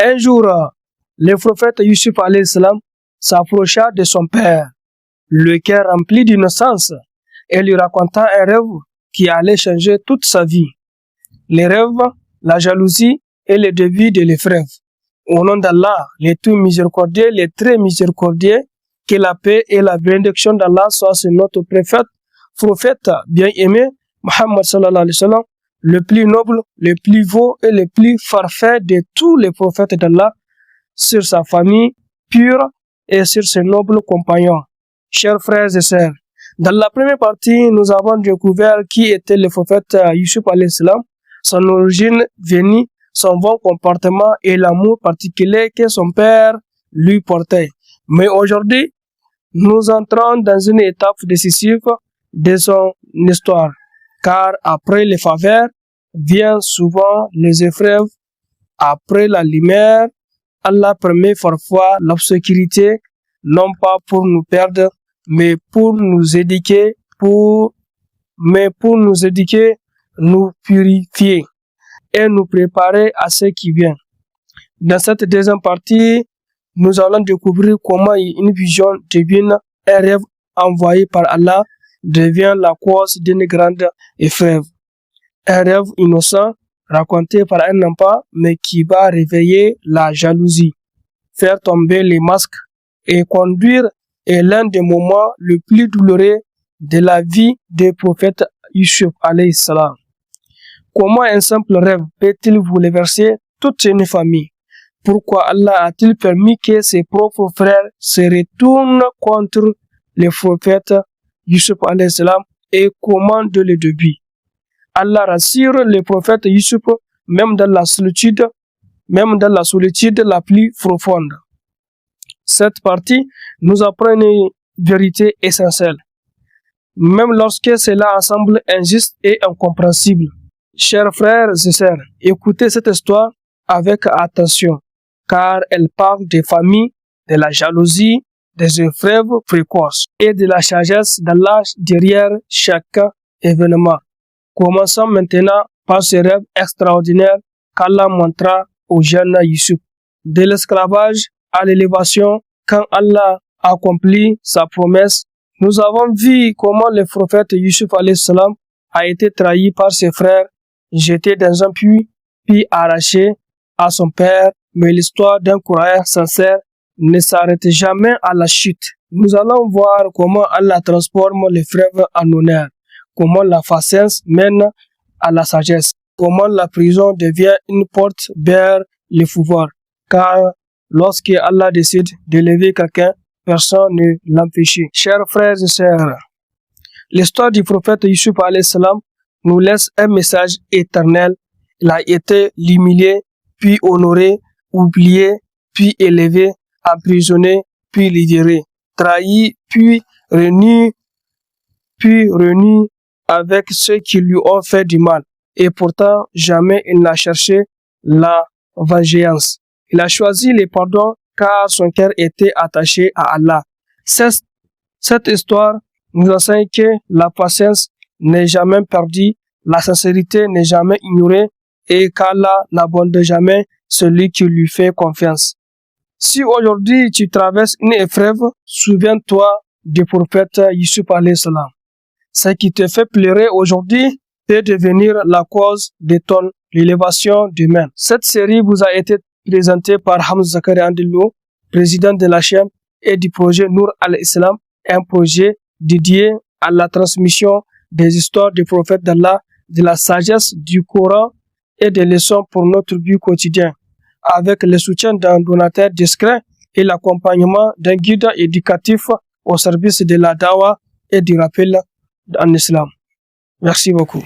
Un jour, le prophète Yusuf alayhi salam s'approcha de son père, le cœur rempli d'innocence, et lui raconta un rêve qui allait changer toute sa vie. Les rêves, la jalousie et le début de l'épreuve. Au nom d'Allah, le tout miséricordieux, le très miséricordieux, que la paix et la bénédiction d'Allah soient sur notre prophète bien-aimé, Muhammad sallallahu alayhi wa sallam, le plus noble, le plus beau et le plus parfait de tous les prophètes d'Allah, sur sa famille pure et sur ses nobles compagnons. Chers frères et sœurs, dans la première partie, nous avons découvert qui était le prophète Yusuf alayhi salam, son origine venue, son bon comportement et l'amour particulier que son père lui portait. Mais aujourd'hui, nous entrons dans une étape décisive de son histoire, car après les faveurs, viennent souvent les épreuves. Après la lumière, Allah permet parfois l'obscurité, non pas pour nous perdre, mais pour nous éduquer, nous purifier et nous préparer à ce qui vient. Dans cette deuxième partie, nous allons découvrir comment une vision divine, un rêve envoyé par Allah, devient la cause d'une grande épreuve. Un rêve innocent, raconté par un enfant, mais qui va réveiller la jalousie, faire tomber les masques et conduire est l'un des moments les plus douloureux de la vie du prophète Yusuf alayhi salam. Comment un simple rêve peut-il bouleverser toute une famille? Pourquoi Allah a-t-il permis que ses propres frères se retournent contre le prophète Yusuf alayhi salam et comment de le début? Allah rassure le prophète Yusuf même dans la solitude la plus profonde. Cette partie nous apprend une vérité essentielle, même lorsque cela semble injuste et incompréhensible. Chers frères et sœurs, écoutez cette histoire avec attention, car elle parle des familles, de la jalousie, des épreuves précoces et de la sagesse d'Allah derrière chaque événement. Commençons maintenant par ce rêve extraordinaire qu'Allah montra au jeune Yusuf. De l'esclavage à l'élévation, quand Allah accomplit sa promesse, nous avons vu comment le prophète Yusuf alayhi salam a été trahi par ses frères, jeté dans un puits, puis arraché à son père, mais l'histoire d'un croyant sincère ne s'arrête jamais à la chute. Nous allons voir comment Allah transforme l'épreuve en honneur, comment la patience mène à la sagesse, comment la prison devient une porte vers le pouvoir, car lorsque Allah décide d'élever quelqu'un, personne ne l'empêche. Chers frères et sœurs, l'histoire du prophète Yusuf alayhi salam nous laisse un message éternel. Il a été humilié, puis honoré, oublié, puis élevé, emprisonné, puis libéré, trahi, puis réuni avec ceux qui lui ont fait du mal. Et pourtant, jamais il n'a cherché la vengeance. Il a choisi le pardon car son cœur était attaché à Allah. Cette histoire nous enseigne que la patience n'est jamais perdue, la sincérité n'est jamais ignorée et qu'Allah n'abandonne jamais celui qui lui fait confiance. Si aujourd'hui tu traverses une épreuve, souviens-toi du prophète Yusuf alayhi salam. Ce qui te fait pleurer aujourd'hui peut devenir la cause de ton élévation demain. Cette série vous a été présentée par Hamza Zakari Andilou, président de la chaîne et du projet Nour al-Islam, un projet dédié à la transmission des histoires des prophètes d'Allah, de la sagesse du Coran et des leçons pour notre vie quotidienne, avec le soutien d'un donateur discret et l'accompagnement d'un guide éducatif au service de la dawa et du rappel en islam. Merci beaucoup.